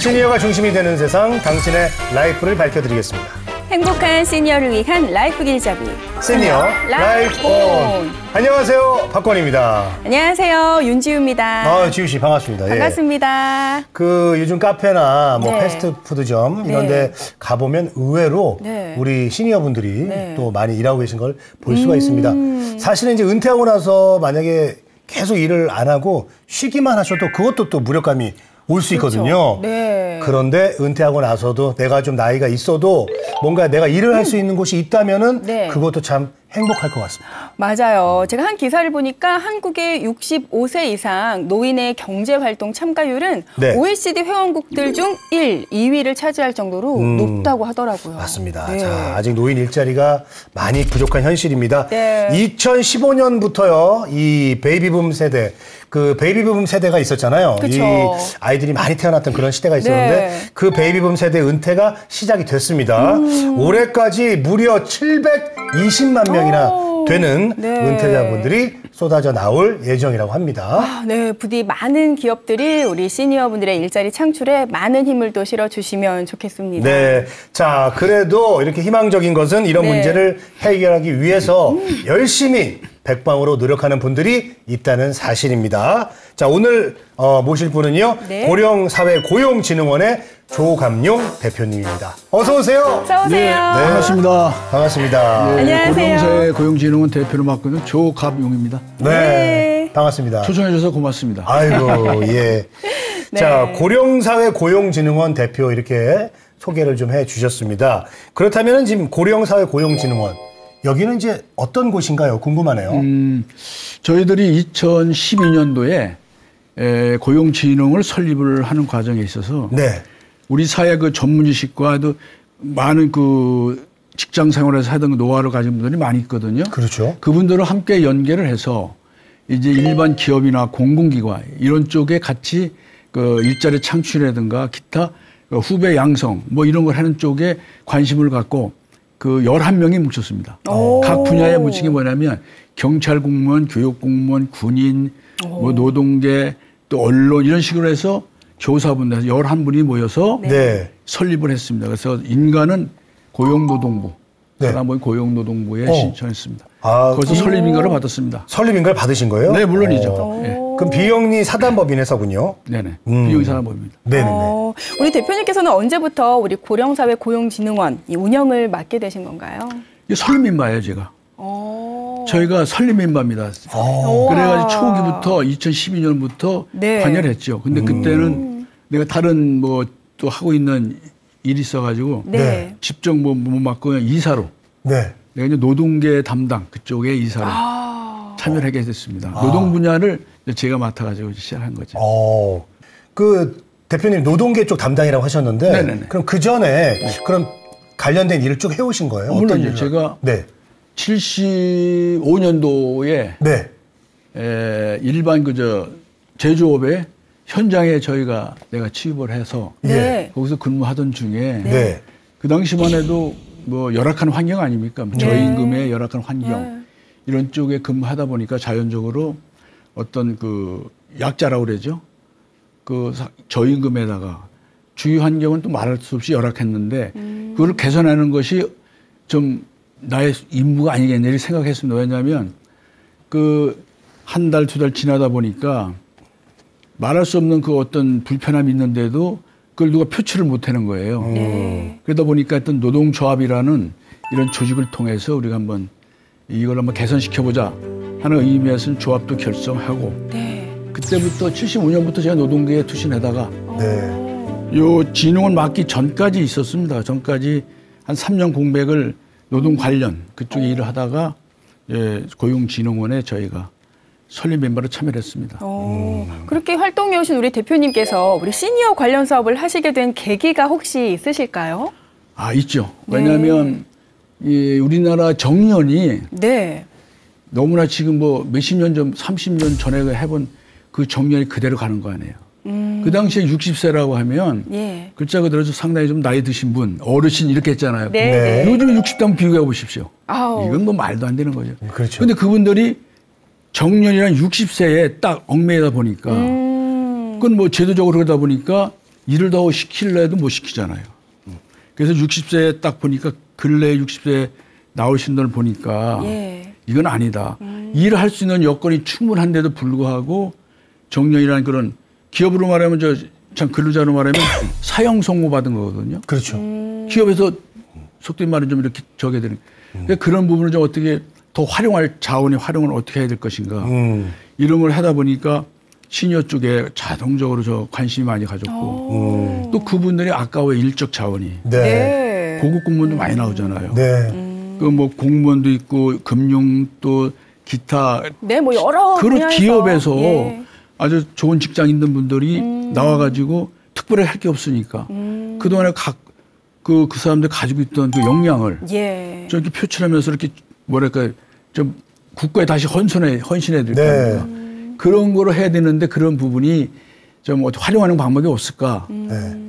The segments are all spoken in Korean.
시니어가 중심이 되는 세상, 당신의 라이프를 밝혀드리겠습니다. 행복한 시니어를 위한 라이프 길잡이 시니어 라이프온. 안녕하세요, 박건입니다. 안녕하세요, 윤지우입니다. 지우 씨 반갑습니다. 반갑습니다. 예. 요즘 카페나 뭐 패스트푸드점 이런데 가보면 의외로 우리 시니어분들이 또 많이 일하고 계신 걸 볼 수가 있습니다. 사실은 이제 은퇴하고 나서 만약에 계속 일을 안 하고 쉬기만 하셔도 그것도 또 무력감이 올 수 있거든요. 네. 그런데 은퇴하고 나서도 내가 좀 나이가 있어도 뭔가 내가 일을 할 수 있는 곳이 있다면은 그것도 참 행복할 것 같습니다. 맞아요. 제가 한 기사를 보니까 한국의 65세 이상 노인의 경제활동 참가율은 OECD 회원국들 중 1, 2위를 차지할 정도로 높다고 하더라고요. 맞습니다. 자, 아직 노인 일자리가 많이 부족한 현실입니다. 2015년부터요, 이 베이비붐 세대, 그 베이비붐 세대가 있었잖아요. 그쵸. 이 아이들이 많이 태어났던 그런 시대가 있었는데 그 베이비붐 세대 은퇴가 시작이 됐습니다. 올해까지 무려 720만 명이나 되는 은퇴자분들이 쏟아져 나올 예정이라고 합니다. 부디 많은 기업들이 우리 시니어분들의 일자리 창출에 많은 힘을 또 실어주시면 좋겠습니다. 네. 자, 그래도 이렇게 희망적인 것은 이런 문제를 해결하기 위해서 열심히 백방으로 노력하는 분들이 있다는 사실입니다. 자, 오늘 모실 분은요. 고령사회고용진흥원의 조감용 대표님입니다. 어서 오세요. 어서 오세요. 네, 반갑습니다. 반갑습니다. 네, 안녕하세요. 고령사회고용진흥원 대표를 맡고 있는 조갑용입니다. 네. 반갑습니다. 초청해 주셔서 고맙습니다. 아이고, 예. 자, 고령사회고용진흥원 대표 이렇게 소개를 좀 해 주셨습니다. 그렇다면 지금 고령사회고용진흥원 여기는 이제 어떤 곳인가요? 궁금하네요. 저희들이 2012년도에 고용진흥을 설립을 하는 과정에 있어서 우리 사회 그 전문 지식과 또 많은 그 직장 생활에서 하던 노하우를 가진 분들이 많이 있거든요. 그렇죠. 그분들을 함께 연계를 해서 이제 일반 기업이나 공공기관 이런 쪽에 같이 그 일자리 창출이라든가 기타 후배 양성 뭐 이런 걸 하는 쪽에 관심을 갖고 그 11명이 뭉쳤습니다. 각 분야에 뭉친 게 뭐냐면 경찰 공무원, 교육 공무원, 군인, 뭐 노동계, 또 언론 이런 식으로 해서 교사분들 11분이 모여서 설립을 했습니다. 그래서 인가는 고용노동부, 사람은 고용노동부에 신청했습니다. 거기서 설립인가를 받았습니다. 설립인가를 받으신 거예요? 네, 물론이죠. 그럼 비영리 사단법인회사군요. 네네. 비영리 사단법입니다. 네네네. 우리 대표님께서는 언제부터 우리 고령사회 고용진흥원 이 운영을 맡게 되신 건가요? 이게 설립멤버예요, 제가. 저희가 설립멤버입니다. 그래가지고 초기부터 2012년부터 관여를 했죠. 근데 그때는 내가 다른 뭐 또 하고 있는 일이 있어가지고 직접 못 맡고 이사로. 내가 이제 노동계 담당 그쪽에 이사로 참여를 하게 됐습니다. 노동 분야를 제가 맡아가지고 시작한 거죠. 그 대표님 노동계 쪽 담당이라고 하셨는데 그럼 그 전에 그럼 관련된 일을 쭉 해오신 거예요? 물론요. 제가 75년도에 일반 그저 제조업에 현장에 내가 취입을 해서 거기서 근무하던 중에 그 당시만 해도 뭐 열악한 환경 아닙니까? 저임금의 열악한 환경 이런 쪽에 근무하다 보니까 자연적으로 어떤 그 약자라고 그러죠. 그 저임금에다가 주위 환경은 또 말할 수 없이 열악했는데 그걸 개선하는 것이 좀 나의 임무가 아니겠냐 이렇게 생각했습니다. 왜냐하면 그 한 달, 두 달 지나다 보니까 말할 수 없는 그 어떤 불편함이 있는데도 그걸 누가 표출을 못 하는 거예요. 그러다 보니까 어떤 노동조합이라는 이런 조직을 통해서 우리가 이걸 한번 개선시켜보자 하는 의미에서는 조합도 결성하고 그때부터 75년부터 제가 노동계에 투신하다가 요 진흥원 맡기 전까지 있었습니다. 전까지 한 3년 공백을 노동 관련 그쪽에 일을 하다가 고용진흥원에 저희가 설립 멤버로 참여를 했습니다. 그렇게 활동해 오신 우리 대표님께서 우리 시니어 관련 사업을 하시게 된 계기가 혹시 있으실까요? 있죠. 왜냐하면 이 우리나라 정년이 너무나 지금 뭐 몇십 년 전, 30년 전에 해본 그 정년이 그대로 가는 거 아니에요. 그 당시에 60세라고 하면 글자 그대로 상당히 좀 나이 드신 분, 어르신 이렇게 했잖아요. 요즘 60대 비교해 보십시오. 이건 뭐 말도 안 되는 거죠. 그렇죠. 근데 그분들이 정년이란 60세에 딱 얽매이다 보니까 그건 뭐 제도적으로 그러다 보니까 일을 더 시킬래 해도 못 시키잖아요. 그래서 60세에 딱 보니까 근래 60세에 나오신 분을 보니까 예. 이건 아니다. 일을 할 수 있는 여건이 충분한데도 불구하고 정년이라는 그런 기업으로 말하면 참 근로자로 말하면 사형 선고 받은 거거든요. 그렇죠. 기업에서 속된 말은 좀 이렇게 저게 되는. 그러니까 그런 부분을 좀 어떻게 더 활용할 자원의 활용을 어떻게 해야 될 것인가. 이런 걸 하다 보니까 시니어 쪽에 자동적으로 저 관심이 많이 가졌고 또 그분들이 아까워 일적 자원이 네. 고급 공무원도 많이 나오잖아요. 네. 그 뭐 공무원도 있고 금융 또 기타 네, 뭐 여러 그런 기업에서 예. 아주 좋은 직장 있는 분들이 나와가지고 특별히 할 게 없으니까 그동안에 그 사람들 가지고 있던 그 역량을 예. 저렇게 표출하면서 이렇게 뭐랄까 좀 국가에 다시 헌신해야 될 거 아닙니까? 그런 거로 해야 되는데 그런 부분이 좀 활용하는 방법이 없을까?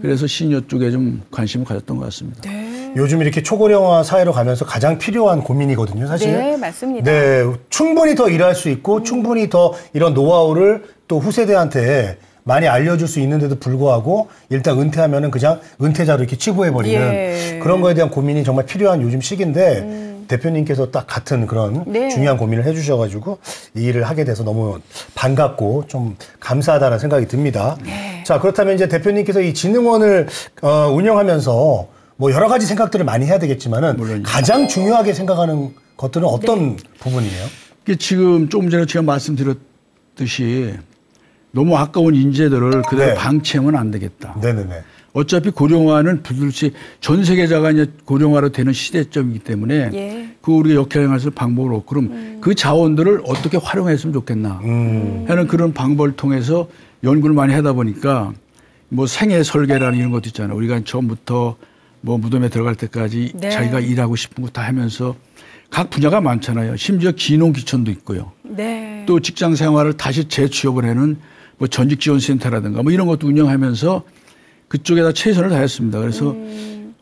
그래서 시니어 쪽에 좀 관심을 가졌던 것 같습니다. 네. 요즘 이렇게 초고령화 사회로 가면서 가장 필요한 고민이거든요, 사실. 네, 맞습니다. 네, 충분히 더 일할 수 있고 충분히 더 이런 노하우를 또 후세대한테 많이 알려줄 수 있는데도 불구하고 일단 은퇴하면은 그냥 은퇴자로 이렇게 치부해버리는 예. 그런 거에 대한 고민이 정말 필요한 요즘 시기인데 대표님께서 딱 같은 그런 네. 중요한 고민을 해주셔가지고 이 일을 하게 돼서 너무 반갑고 좀 감사하다는 생각이 듭니다. 네. 자, 그렇다면 이제 대표님께서 이 진흥원을 운영하면서 뭐 여러 가지 생각들을 많이 해야 되겠지만은 물론이죠. 가장 중요하게 생각하는 것들은 어떤 부분이에요? 지금 조금 전에 제가 말씀드렸듯이 너무 아까운 인재들을 그대로 네. 방치하면 안 되겠다. 네네네. 어차피 고령화는 불들치 전 세계자가 이제 고령화로 되는 시대점이기 때문에 예. 그 우리가 역행할 수 있는 방법을 없고 그럼 그 자원들을 어떻게 활용했으면 좋겠나 하는 그런 방법을 통해서 연구를 많이 하다 보니까 뭐 생애 설계라는 이런 것도 있잖아요. 우리가 처음부터 뭐 무덤에 들어갈 때까지 네. 자기가 일하고 싶은 거 다 하면서 각 분야가 많잖아요. 심지어 기농기촌도 있고요. 네. 또 직장 생활을 다시 재취업을 하는 뭐 전직지원센터라든가 뭐 이런 것도 운영하면서 그쪽에다 최선을 다했습니다. 그래서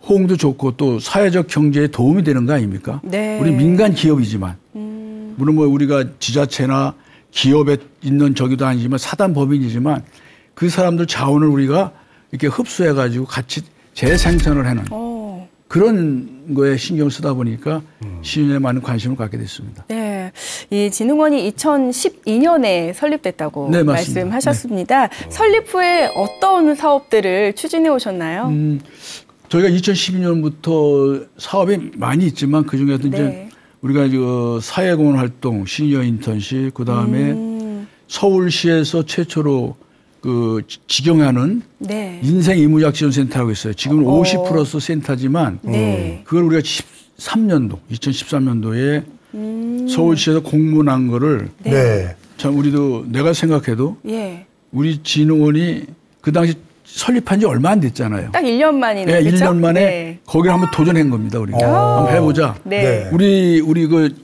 호응도 좋고 또 사회적 경제에 도움이 되는 거 아닙니까? 네. 우리 민간 기업이지만 물론 뭐 우리가 지자체나 기업에 있는 저기도 아니지만 사단법인이지만 그 사람들 자원을 우리가 이렇게 흡수해 가지고 같이 재생산을 하는 그런 거에 신경 쓰다 보니까 시민에 많은 관심을 갖게 됐습니다. 네, 이 진흥원이 2012년에 설립됐다고 네, 말씀하셨습니다. 네. 설립 후에 어떤 사업들을 추진해 오셨나요? 저희가 2012년부터 사업이 많이 있지만 그 중에서 네. 이제 우리가 그 사회공헌 활동, 시니어 인턴십, 그 다음에 서울시에서 최초로 그 직영하는 네. 인생 의무약 지원센터라고 있어요. 지금은 50+ 센터지만 네. 그걸 우리가 2013년도에 서울시에서 공문한 거를 네. 참 우리도 내가 생각해도 예. 우리 진흥원이 그 당시 설립한 지 얼마 안 됐잖아요. 딱 1년 만이네요. 네, 그렇죠? 1년 만에 네. 거기를 한번 도전한 겁니다. 우리가 한번 해보자. 네. 우리 그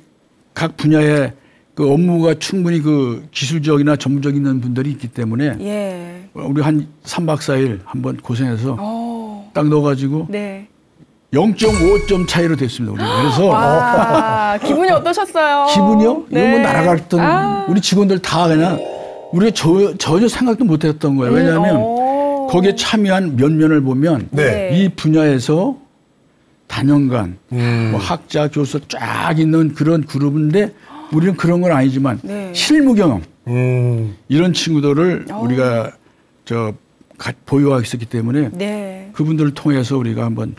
각 분야에 그 업무가 충분히 그 기술적이나 전문적 있는 분들이 있기 때문에 예. 우리 한 3박 4일 한번 고생해서 딱 넣어가지고 네. 0.5점 차이로 됐습니다. 우리가. 그래서 와, 기분이 어떠셨어요? 기분이요? 네. 이건 뭐 날아갔던 우리 직원들 다 그냥 우리가 전혀 생각도 못했던 거예요. 왜냐하면 거기에 참여한 몇 면을 보면 네. 이 분야에서 단연간 뭐 학자, 교수 쫙 있는 그런 그룹인데 우리는 그런 건 아니지만 네. 실무 경험 이런 친구들을 우리가 보유하고 있었기 때문에 네. 그분들을 통해서 우리가 한번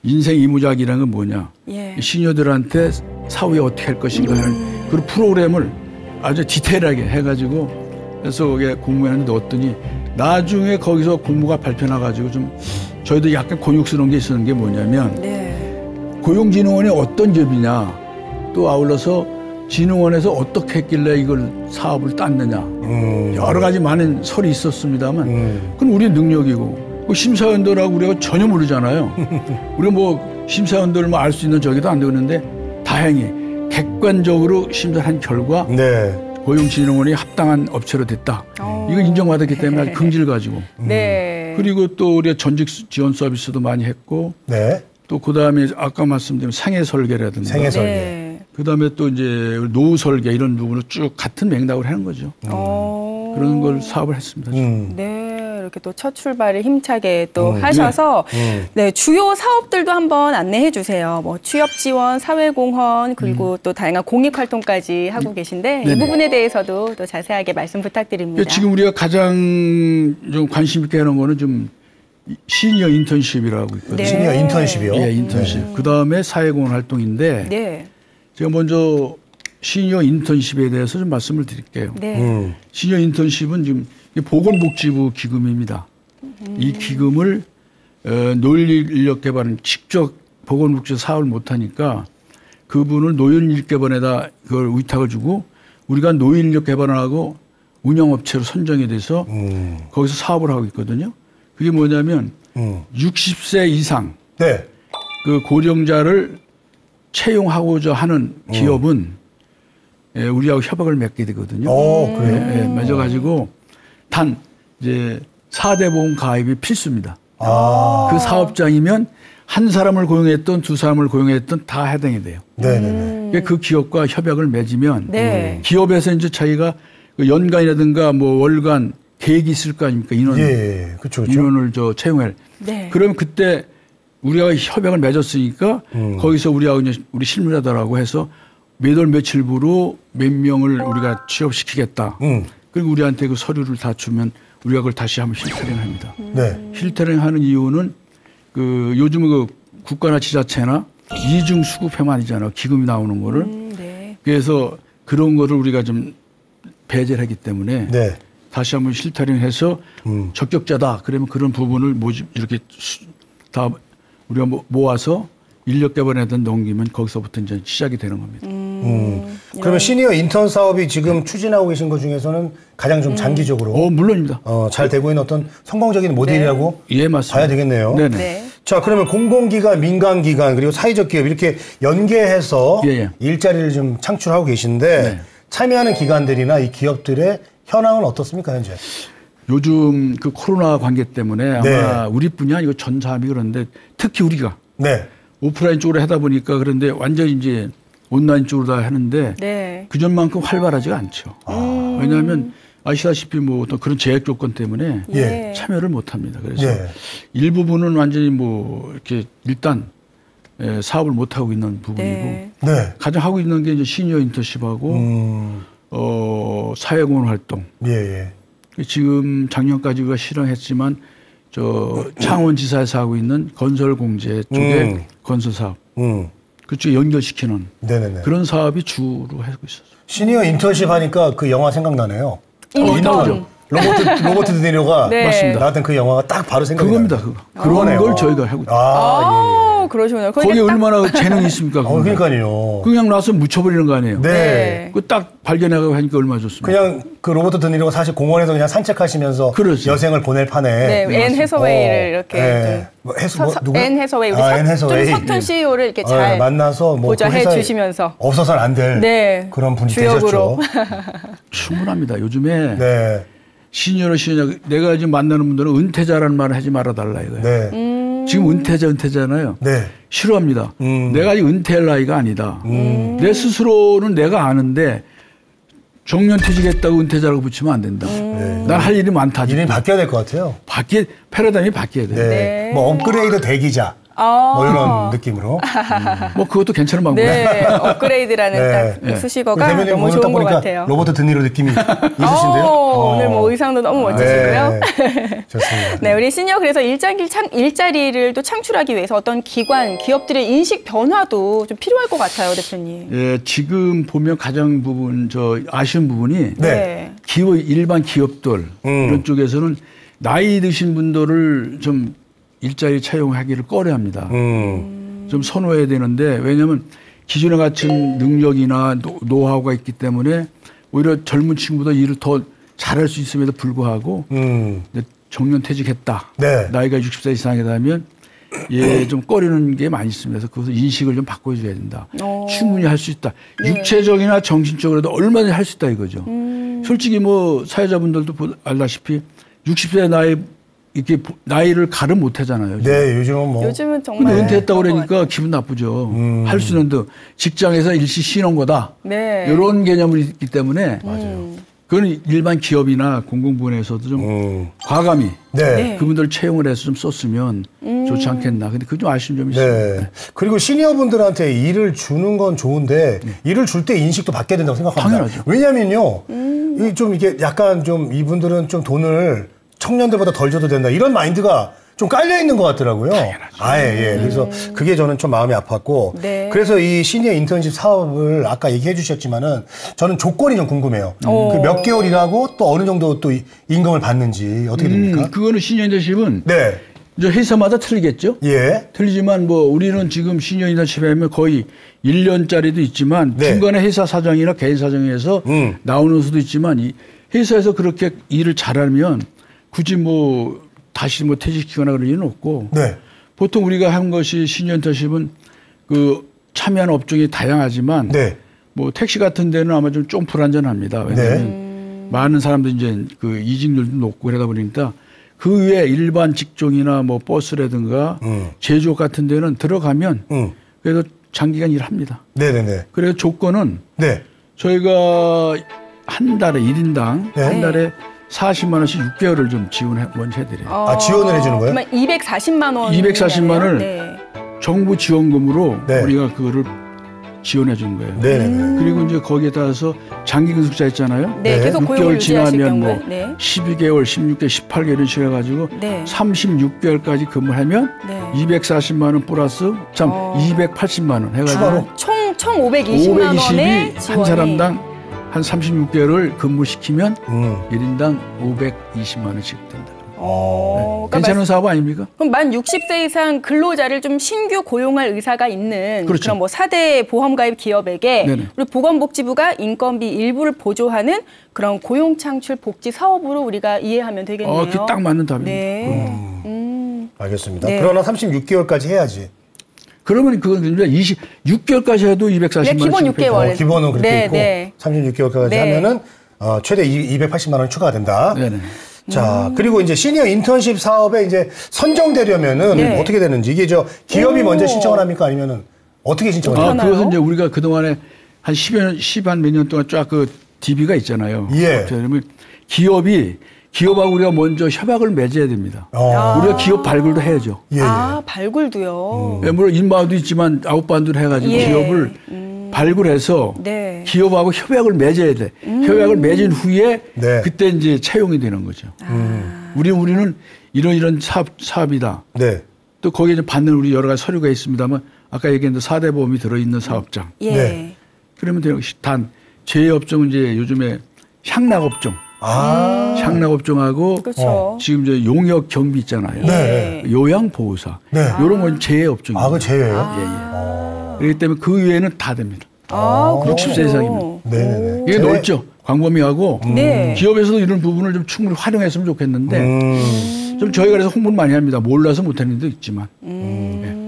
인생 이무작이라는 건 뭐냐 예. 시니어들한테 사후에 어떻게 할 것인가 하는 그런 프로그램을 아주 디테일하게 해가지고 그래서 거기에 공모에 넣었더니 나중에 거기서 공모가 발표 나가지고 좀 저희도 약간 곤욕스러운 게 있었는 게 뭐냐면 네. 고용진흥원이 어떤 기업이냐 또 아울러서 진흥원에서 어떻게 했길래 이걸 사업을 땄느냐 여러 가지 많은 설이 있었습니다만 그건 우리의 능력이고 심사위원들하고 우리가 전혀 모르잖아요. 우리가 뭐 심사위원들 뭐 알 수 있는 저기도 안 되는데 다행히 객관적으로 심사한 결과 네. 고용진흥원이 합당한 업체로 됐다. 이거 인정받았기 때문에 아주 긍지를 가지고. 네. 그리고 또 우리가 전직 지원 서비스도 많이 했고 네. 또 그다음에 아까 말씀드린 생애 설계라든가 생애 설계. 네. 그다음에 또 이제 노후 설계 이런 부분을 쭉 같은 맥락으로 하는 거죠. 그런 걸 사업을 했습니다. 네. 이렇게 또 첫 출발을 힘차게 또 하셔서 네, 주요 사업들도 한번 안내해 주세요. 뭐 취업 지원, 사회공헌 그리고 또 다양한 공익 활동까지 하고 계신데 이 부분에 대해서도 또 자세하게 말씀 부탁드립니다. 지금 우리가 가장 좀 관심 있게 하는 거는 좀 시니어 인턴십이라고 있거든요. 네. 시니어 인턴십이요? 예, 인턴십. 그다음에 사회공헌 활동인데 네. 제가 먼저 시니어 인턴십에 대해서 좀 말씀을 드릴게요. 네. 시니어 인턴십은 지금 보건복지부 기금입니다. 이 기금을 노인인력 개발은 직접 보건복지 사업을 못하니까 그분을 노인인력 개발에다 그걸 위탁을 주고 우리가 노인인력 개발을 하고 운영업체로 선정이 돼서 거기서 사업을 하고 있거든요. 그게 뭐냐면 60세 이상 네. 그 고령자를 채용하고자 하는 기업은 우리하고 협약을 맺게 되거든요. 그래요? 맺어가지고 단 이제 4대 보험 가입이 필수입니다. 그 사업장이면 한 사람을 고용했던 두 사람을 고용했던 다 해당이 돼요. 네네네. 그 기업과 협약을 맺으면 네. 기업에서 이제 자기가 연간이라든가 뭐 월간 계획이 있을 거 아닙니까? 인원. 예, 그렇죠. 인원을 채용할. 네. 그러면 그때 우리가 협약을 맺었으니까 거기서 우리하고 이제 우리 실무자들하고 해서 몇 월 며칠부로 몇 명을 우리가 취업시키겠다. 그리고 우리한테 그 서류를 다 주면 우리가 그걸 다시 한번 필터링합니다. 네. 필터링하는 이유는 그 요즘 그 국가나 지자체나 이중 수급형 아니잖아요. 기금이 나오는 거를. 네. 그래서 그런 거를 우리가 좀 배제를 하기 때문에 네. 다시 한번 필터링해서 적격자다. 그러면 그런 부분을 모집 이렇게 다 우리가 모아서 인력 개발에다 넘기면 거기서부터 이제 시작이 되는 겁니다. 그러면 시니어 인턴 사업이 지금 추진하고 계신 것 중에서는 가장 좀 장기적으로 물론입니다. 잘 되고 있는 어떤 성공적인 모델이라고 예, 맞습니다. 봐야 되겠네요. 네네. 네. 자, 그러면 공공기관, 민간기관 그리고 사회적 기업 이렇게 연계해서 일자리를 좀 창출하고 계신데 참여하는 기관들이나 이 기업들의 현황은 어떻습니까, 현재? 요즘 그 코로나 관계 때문에 아마 우리뿐이 아니고 전 사람이 그런데 특히 우리가 오프라인 쪽으로 하다 보니까 그런데 완전히 이제 온라인 쪽으로 다 하는데 그전만큼 활발하지가 않죠. 왜냐하면 아시다시피 뭐 어떤 그런 제약 조건 때문에 참여를 못 합니다. 그래서 일부분은 완전히 뭐 이렇게 일단 사업을 못 하고 있는 부분이고 가장 하고 있는 게 이제 시니어 인턴십하고 사회공헌 활동. 지금 작년까지 우리가 실행했지만 저 창원지사에서 하고 있는 건설공제 쪽의 건설 사업. 그쪽에 연결시키는 그런 사업이 주로 하고 있었어요. 시니어 인턴십 하니까 그 영화 생각나네요. 인턴. 로버트 드니로가 맞습니다. 나왔던 그 영화가 딱 바로 생각이 나요. 그겁니다. 그런 걸 저희가 하고 있어요. 그러시구나. 거기에 얼마나 재능이 있습니까? 그러니까요. 그냥 나서 묻혀버리는 거 아니에요. 그 딱 발견해가고 하니까 얼마나 좋습니까? 그냥 그 로버트 드니로가 사실 공원에서 그냥 산책하시면서 여생을 보낼 판에 앤 해서웨이를 이렇게 앤 해서웨이 우리 서툰 CEO를 이렇게 잘 만나서 뭐 보좌해 주시면서 없어서는 안 될 그런 분이 되셨죠. 충분합니다. 요즘에 시니어 내가 지금 만나는 분들은 은퇴자라는 말을 하지 말아달라 이거예요. 지금 은퇴자잖아요. 싫어합니다. 내가 아직 은퇴할 나이가 아니다. 내 스스로는 내가 아는데 정년퇴직했다고 은퇴자라고 붙이면 안 된다. 난 할 일이 많다. 일이 바뀌어야 될 것 같아요. 패러다임이 바뀌어야 돼요. 뭐 업그레이드 대기자. 뭐 이런 느낌으로. 뭐 그것도 괜찮은 방법이에요. 업그레이드라는 딱 수식어가 너무 좋은 것 같아요. 로버트 드니로 느낌이 있으신데요. 오늘 뭐 의상도 너무 멋지시고요. 좋습니다. 우리 시니어 그래서 일자리를 또 창출하기 위해서 어떤 기관, 기업들의 인식 변화도 좀 필요할 것 같아요, 대표님. 지금 보면 가장 아쉬운 부분이 일반 기업들 이런 쪽에서는 나이 드신 분들을 좀 일자리 채용하기를 꺼려합니다. 좀 선호해야 되는데 왜냐하면 기존에 같은 능력이나 노하우가 있기 때문에 오히려 젊은 친구보다 일을 더 잘할 수 있음에도 불구하고 정년퇴직했다. 나이가 60세 이상이다 하면 좀 꺼리는 게 많이 있습니다. 그래서 그것을 인식을 좀 바꿔줘야 된다. 충분히 할 수 있다. 육체적이나 정신적으로도 얼마든지 할 수 있다 이거죠. 솔직히 뭐 사회자분들도 알다시피 60세 이렇게 나이를 가름 못 하잖아요. 요즘은 정말. 근데 은퇴했다고 그러니까 기분 나쁘죠. 할 수 있는데 직장에서 일시 쉬는 거다. 이런 개념이 있기 때문에 그건 일반 기업이나 공공부문에서도 좀 과감히 네. 그분들 채용을 해서 좀 썼으면 좋지 않겠나. 근데 그게 좀 아쉬운 점이 있습니다. 네. 그리고 시니어분들한테 일을 주는 건 좋은데 일을 줄 때 인식도 받게 된다고 생각합니다. 당연하죠. 왜냐면요. 좀 이게 약간 좀 이분들은 좀 돈을 청년들보다 덜 줘도 된다. 이런 마인드가 좀 깔려 있는 것 같더라고요. 당연하죠. 아예, 예. 그래서 그게 저는 좀 마음이 아팠고. 네. 그래서 이 시니어 인턴십 사업을 아까 얘기해 주셨지만은 저는 조건이 좀 궁금해요. 그 몇 개월 일하고 또 어느 정도 또 임금을 받는지 어떻게 됩니까? 그거는 시니어 인턴십은 네. 이제 회사마다 틀리겠죠. 예. 틀리지만 뭐 우리는 지금 시니어 인턴십 하면 거의 1년짜리도 있지만 네. 중간에 회사 사정이나 개인 사정에서 나오는 수도 있지만 이 회사에서 그렇게 일을 잘하면 굳이 뭐 다시 뭐 퇴직시키거나 그럴 일은 없고 네. 보통 우리가 한 것이 시니어 인턴십은 그 참여하는 업종이 다양하지만 네. 뭐 택시 같은 데는 아마 좀 불안전합니다. 왜냐하면 많은 사람들이 이제 그 이직률도 높고 그러다 보니까 그 외에 일반 직종이나 뭐 버스라든가 제조업 같은 데는 들어가면 그래도 장기간 일합니다. 네네네. 그래서 조건은 네. 저희가 한 달에 1인당 네. 한 달에 40만 원씩 6개월을 좀 지원해 먼저 해드려요. 아, 지원을 해주는 거예요? 그러면 240만 원. 240만 원을 네. 정부 지원금으로 네. 우리가 그거를 지원해 주는 거예요. 네네네. 그리고 이제 거기에 따라서 장기 근속자 있잖아요. 네, 네. 계속 고용을 6개월 유지하실 지나면 경우에. 뭐 네. 12개월, 16개월, 18개월 이런 식으로 해가지고 네. 36개월까지 근무하면 네. 240만 원 플러스 280만 원 해가지고 추가로? 총 520만 원의 520이 지원이. 한 사람당 한 36개월을 근무시키면 1인당 520만 원씩 된다. 그러니까 괜찮은 사업 아닙니까? 그럼 만 60세 이상 근로자를 좀 신규 고용할 의사가 있는 그렇죠. 그런 뭐 4대 보험가입 기업에게 네네. 우리 보건복지부가 인건비 일부를 보조하는 그런 고용창출 복지 사업으로 우리가 이해하면 되겠네요. 그게 딱 맞는 답입니다. 네. 알겠습니다. 네. 그러나 36개월까지 해야지. 그러면 그건 26개월까지 해도 240만 원. 기본 6개월. 기본은 그렇게 네, 있고 네. 36개월까지 네. 하면은 최대 280만 원 추가가 된다. 네네. 자, 그리고 이제 시니어 인턴십 사업에 이제 선정되려면은 네. 어떻게 되는지 이게 기업이 먼저 신청을 합니까? 아니면은 어떻게 신청을 합니까? 그것은 이제 우리가 그동안에 한 10한 몇 년 동안 쫙 그 DB가 있잖아요. 예. 그러면 기업하고 우리가 먼저 협약을 맺어야 됩니다. 우리가 기업 발굴도 해야죠. 예, 예. 발굴도요. 예, 물론 인바운드 있지만 아웃바운드를 해가지고 예. 기업을 발굴해서 네. 기업하고 협약을 맺어야 돼. 협약을 맺은 후에 네. 그때 이제 채용이 되는 거죠. 우리는 이런 사업이다. 네. 또 거기에 받는 우리 여러 가지 서류가 있습니다만 아까 얘기했던 4대 보험이 들어있는 사업장. 예. 네. 그러면 되는 것이 단 제업종은 이제 요즘에 향락업종. 향락업종하고 그렇죠. 지금 이제 용역 경비 있잖아요. 네. 요양보호사. 네. 이런 건 제업종입니다. 그거 제외예요? 예. 그렇기 때문에 그 외에는 다 됩니다. 60세 그렇군요. 이상이면. 네네네. 이게 넓죠. 광범위하고 네. 기업에서도 이런 부분을 좀 충분히 활용했으면 좋겠는데 좀 저희가 그래서 홍보를 많이 합니다. 몰라서 못하는 데도 있지만.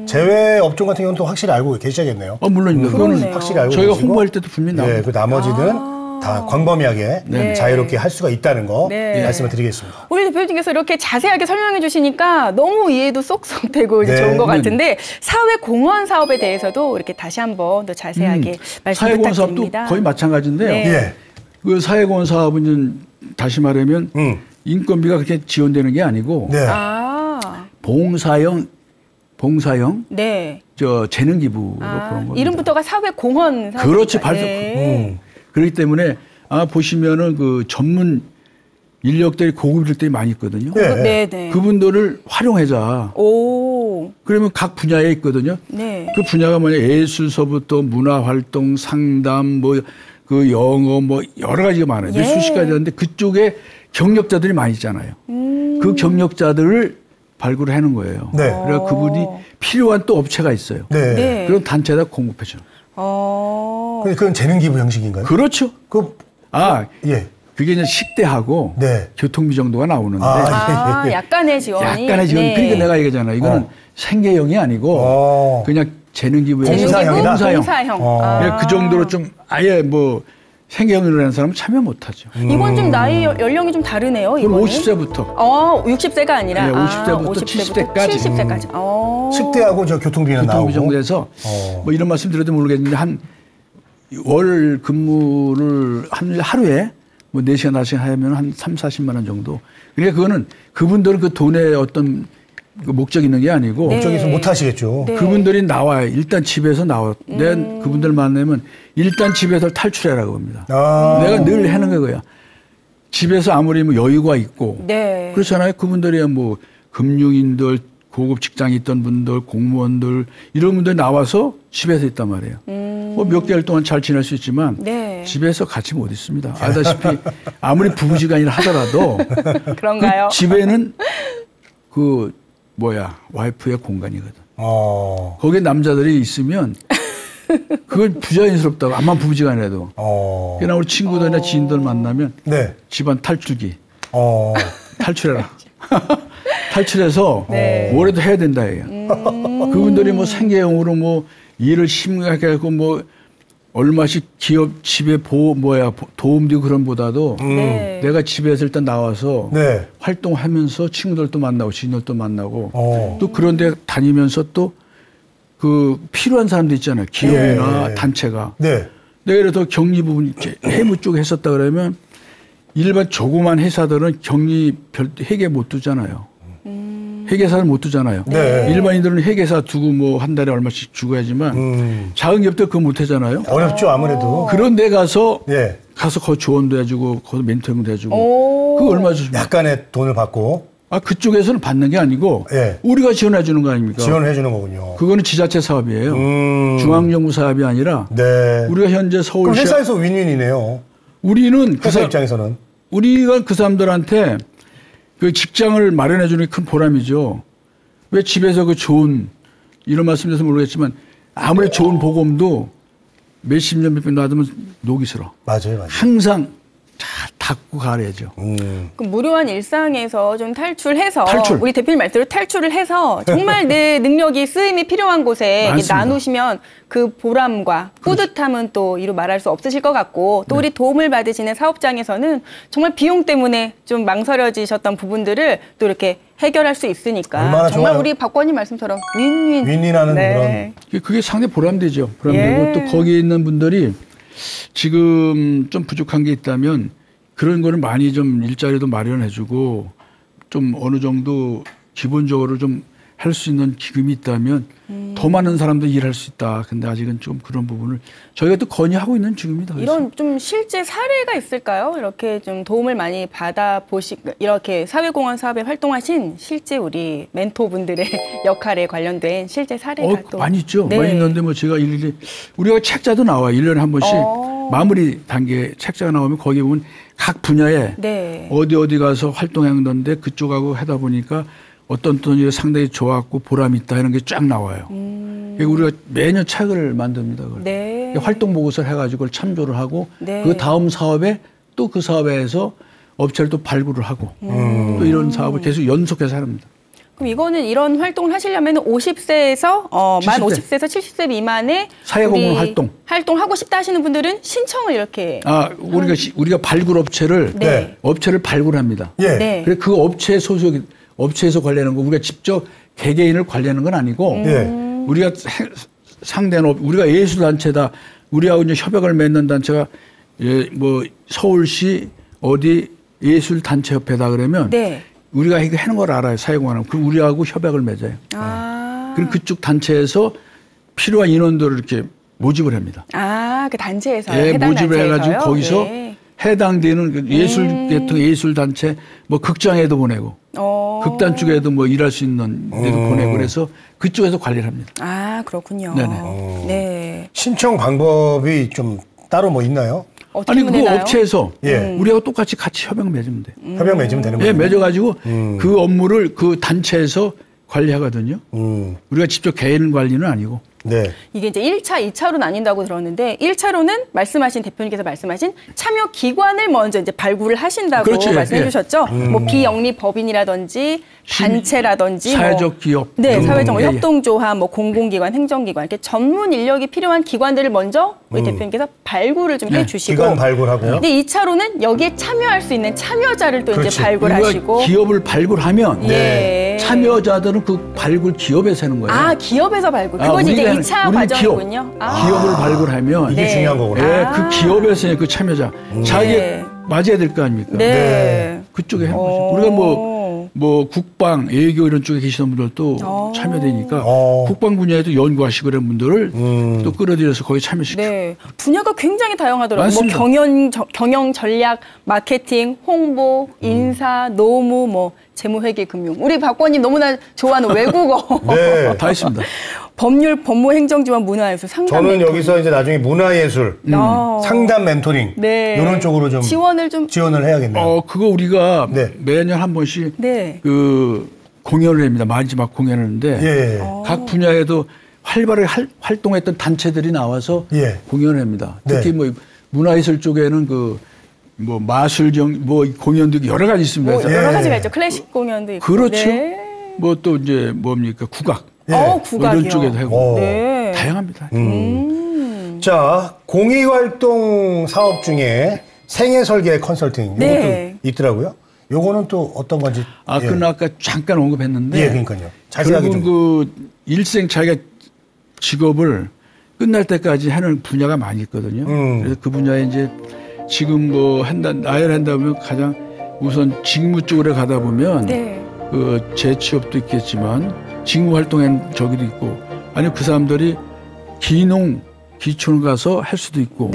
제외 업종 같은 경우는 또 확실히 알고 계셔야겠네요. 물론입니다. 그거는 그러네요. 확실히 알고 저희가 계시고. 홍보할 때도 분명히 나옵니다. 예, 그 나머지는 다 광범위하게 네. 자유롭게 할 수가 있다는 거 네. 말씀을 드리겠습니다. 우리 대표님께서 이렇게 자세하게 설명해 주시니까 너무 이해도 쏙쏙 되고 이제 네. 좋은 것 같은데 사회공헌 사업에 대해서도 이렇게 다시 한번 더 자세하게 말씀 사회공헌 사업도 부탁드립니다. 거의 마찬가지인데요. 네. 예. 그 사회공헌 사업은 다시 말하면 인건비가 그렇게 지원되는 게 아니고 네. 봉사형 네. 재능 기부로 그런 겁니다. 이름부터가 사회공헌 사업. 그렇지, 발전. 네. 그렇기 때문에 보시면은 그 전문 인력들이 고급일들이 많이 있거든요. 네, 네. 그분들을 활용하자. 오. 그러면 각 분야에 있거든요. 네. 그 분야가 뭐냐 예술서부터 문화활동, 상담, 그 영어 여러 가지가 많아요. 예. 수십 가지 있는데 그쪽에 경력자들이 많이 있잖아요. 그 경력자들을 발굴하는 거예요. 네. 그래서 그분이 필요한 또 업체가 있어요. 네. 네. 그런 단체에다 공급해줘요. 근데 그건 재능 기부 형식인가요? 그렇죠. 예. 그게 이제 식대하고 네. 교통비 정도가 나오는데 약간의 지원이. 약간의 지원. 네. 그러니까 내가 얘기하잖아요. 이거는 생계형이 아니고 그냥 재능 기부형. 봉사형이다? 봉사형. 그냥 그 정도로 좀 아예 생계형으로 하는 사람은 참여 못하죠. 이건 좀 나이 연령이 좀 다르네요. 그럼 이거는. 50세부터. 60세가 아니라 네, 50세부터 70세까지. 70세까지. 식대하고 저 교통비는 나오고. 교통비 정도에서 이런 말씀 드려도 모르겠는데 한 월 근무를 하루에 뭐 4시간, 5시간 하면 한 3, 40만 원 정도. 그러니까 그거는 그분들은 그 돈에 어떤 그 목적이 있는 게 아니고. 목적이 있으면 못 하시겠죠. 네. 그분들이 나와요. 일단 집에서 나와. 내가 그분들 만나면 일단 집에서 탈출해라고 합니다. 내가 늘 하는 거야. 집에서 아무리 뭐 여유가 있고. 네. 그렇잖아요. 그분들이 뭐 금융인들, 고급 직장에 있던 분들, 공무원들 이런 분들이 나와서 집에서 있단 말이에요. 뭐 몇 개월 동안 잘 지낼 수 있지만 네. 집에서 같이 못 있습니다. 알다시피 아무리 부부지간이라 하더라도 그런가요? 그 집에는 그 와이프의 공간이거든. 거기에 남자들이 있으면 그건 부자연스럽다고. 암만 부부지간해도. 그냥 우리 친구들이나 지인들 만나면 네. 집안 탈출기. 탈출해라. 탈출해서 네. 뭐라도 해야 된다 해요. 그분들이 뭐 생계형으로 뭐 일을 심하게 하고 뭐 얼마씩 기업 집에 도움되고 그런 보다도 네. 내가 집에서 일단 나와서 네. 활동하면서 친구들도 만나고 지인들도 만나고 또 그런 데 다니면서 또 그 필요한 사람도 있잖아요. 기업이나 네. 단체가. 네. 내가 예를 들어 격리 부분 해무 쪽에 했었다 그러면 일반 조그만 회사들은 격리 회계 못 두잖아요. 회계사를 못 두잖아요. 네. 일반인들은 회계사 두고 뭐 한 달에 얼마씩 주고 하지만 작은 기업들 그거 못 하잖아요. 어렵죠, 아무래도. 그런 데 가서 네. 거기 조언도 해주고 거기 멘토링도 해주고 그거 얼마 주십니까? 약간의 돈을 받고. 그쪽에서는 받는 게 아니고 네. 우리가 지원해 주는 거 아닙니까? 지원을 해주는 거군요. 그거는 지자체 사업이에요. 중앙정부 사업이 아니라 네. 우리가 현재 그럼 서울시 회사에서 윈윈이네요. 우리는 회사 입장에서는. 우리가 그 사람들한테 그 직장을 마련해 주는 게 큰 보람이죠. 왜 집에서 그 좋은 이런 말씀드려서 모르겠지만 아무리 좋은 보험도 몇십 년 몇백 놔두면 녹이 슬어. 맞아요. 항상 잘 닦고 가야죠. 그럼 무료한 일상에서 좀 탈출해서 탈출. 우리 대표님 말대로 탈출을 해서 정말 내 능력이 쓰임이 필요한 곳에 이렇게 맞습니다. 나누시면 그 보람과 뿌듯함은 또 이루 말할 수 없으실 것 같고 또 우리 도움을 받으시는 사업장에서는 정말 비용 때문에 좀 망설여지셨던 부분들을 또 이렇게 해결할 수 있으니까 얼마나 정말 좋아요. 우리 박관님 말씀처럼 윈윈. 윈윈하는 네. 그게 상당히 보람되죠. 보람되고 예. 또 거기에 있는 분들이 지금 좀 부족한 게 있다면 그런 거를 많이 좀 일자리도 마련해주고 좀 어느 정도 기본적으로 좀 할 수 있는 기금이 있다면 더 많은 사람도 일할 수 있다. 근데 아직은 좀 그런 부분을 저희가 또 건의하고 있는 중입니다. 그래서. 이런 좀 실제 사례가 있을까요? 이렇게 좀 도움을 많이 이렇게 사회공헌 사업에 활동하신 실제 우리 멘토분들의 역할에 관련된 실제 사례가 또 많이 있죠. 네. 많이 있는데 뭐 제가 일일이 우리가 책자도 나와요. 1년에 한 번씩 마무리 단계 책자가 나오면 거기 보면 각 분야에 네. 어디 가서 활동했는데 그쪽하고 하다 보니까 어떤 일이 상당히 좋았고 보람이 있다 이런 게 쫙 나와요. 우리가 매년 책을 만듭니다. 그걸. 네. 활동 보고서를 해가지고 그걸 참조를 하고 네. 그 다음 사업에 또 그 사업에서 업체를 또 발굴을 하고 또 이런 사업을 계속 연속해서 합니다. 그럼 이거는 이런 활동을 하시려면 50세에서 만 50세에서 70세 미만의 사회공헌 활동하고 싶다 하시는 분들은 신청을 이렇게 우리가 발굴 업체를 네. 업체를 발굴합니다. 예. 네. 그래 그 업체에서 관리하는 거 우리가 직접 개개인을 관리하는 건 아니고 우리가 상대는 우리가 예술 단체다. 우리하고 이제 협약을 맺는 단체가 뭐 서울시 어디 예술 단체 협회다 그러면 네. 우리가 이거 하는 걸 알아요. 사회공헌은. 그럼 우리하고 협약을 맺어요. 그럼 그쪽 단체에서 필요한 인원들을 이렇게 모집을 합니다. 그 단체에서요. 예, 해당 모집을 단체에서요? 해가지고 거기서 네. 해당되는 그 예술 계통 예술 단체 뭐 극장에도 보내고 극단 쪽에도 뭐 일할 수 있는 데도 보내고 그래서 그쪽에서 관리를 합니다. 그렇군요. 네네. 네. 신청 방법이 좀 따로 뭐 있나요? 어떻게 아니 그 되나요? 업체에서 예. 우리하고 똑같이 협약 맺으면 돼. 협약 맺으면 되는 예, 거예요? 맺어가지고 그 업무를 그 단체에서 관리하거든요. 우리가 직접 개인 관리는 아니고. 네. 이게 이제 1차, 2차로 나뉜다고 들었는데 1차로는 말씀하신 대표님께서 말씀하신 참여 기관을 먼저 이제 발굴을 하신다고 그렇지. 말씀해 예. 주셨죠. 뭐 비영리 법인이라든지 단체라든지 사회적 기업. 네, 사회적 예, 예. 협동조합, 뭐 공공기관, 행정기관 이렇게 전문 인력이 필요한 기관들을 먼저 우리 대표님께서 발굴을 좀 해주시고 기관 발굴하고요. 근데 2차로는 여기에 참여할 수 있는 참여자를 또 그렇지. 이제 발굴하시고 우리가 기업을 발굴하면 예. 참여자들은 그 발굴 기업에서 하는 거예요. 기업에서 발굴. 그것이 이제 2차 우리는 과정이군요. 기업을 발굴하면 이게 네. 중요한 거구나. 그 기업에서 그 참여자 자기 맞아야 될 거 아닙니까? 네. 그쪽에 하는 거죠. 우리가 뭐 국방, 외교 이런 쪽에 계시는 분들도 참여되니까 국방 분야에도 연구하시고 그런 분들을 또 끌어들여서 거기 참여시키고. 네. 분야가 굉장히 다양하더라고요. 뭐 경영 전략, 마케팅, 홍보, 인사, 노무, 뭐 재무회계, 금융. 우리 박 의원님 너무나 좋아하는 외국어. 네. 다 있습니다. 법률, 법무행정지원, 문화예술, 상담 저는 멘토링. 여기서 이제 나중에 문화예술, 상담 멘토링 이런 쪽으로 좀 지원을 해야겠네요. 그거 우리가 매년 한 번씩 그 공연을 합니다. 마지막 공연을 하는데 각 분야에도 활발하게 활동했던 단체들이 나와서 공연을 합니다. 특히 뭐 문화예술 쪽에는 뭐 마술정 뭐 공연도 여러 가지 있습니다. 뭐 여러 가지가 있죠. 클래식 공연도 있고. 그렇죠. 뭐 또 이제 뭡니까 국악. 국악이요. 뭐 이런 쪽에도 하고 다양합니다. 자, 공익활동 사업 중에 생애 설계 컨설팅 이것도 있더라고요. 요거는 또 어떤 건지. 그건 아까 잠깐 언급했는데. 그러니까요. 자세하게 좀. 그 일생 자기가 직업을 끝날 때까지 하는 분야가 많이 있거든요. 그래서 그 분야에 이제 지금 뭐 나열한다 보면 가장 우선 직무 쪽으로 가다 보면 그 재취업도 있겠지만 직무 활동한 저기도 있고 아니면 그 사람들이 기농 가서 할 수도 있고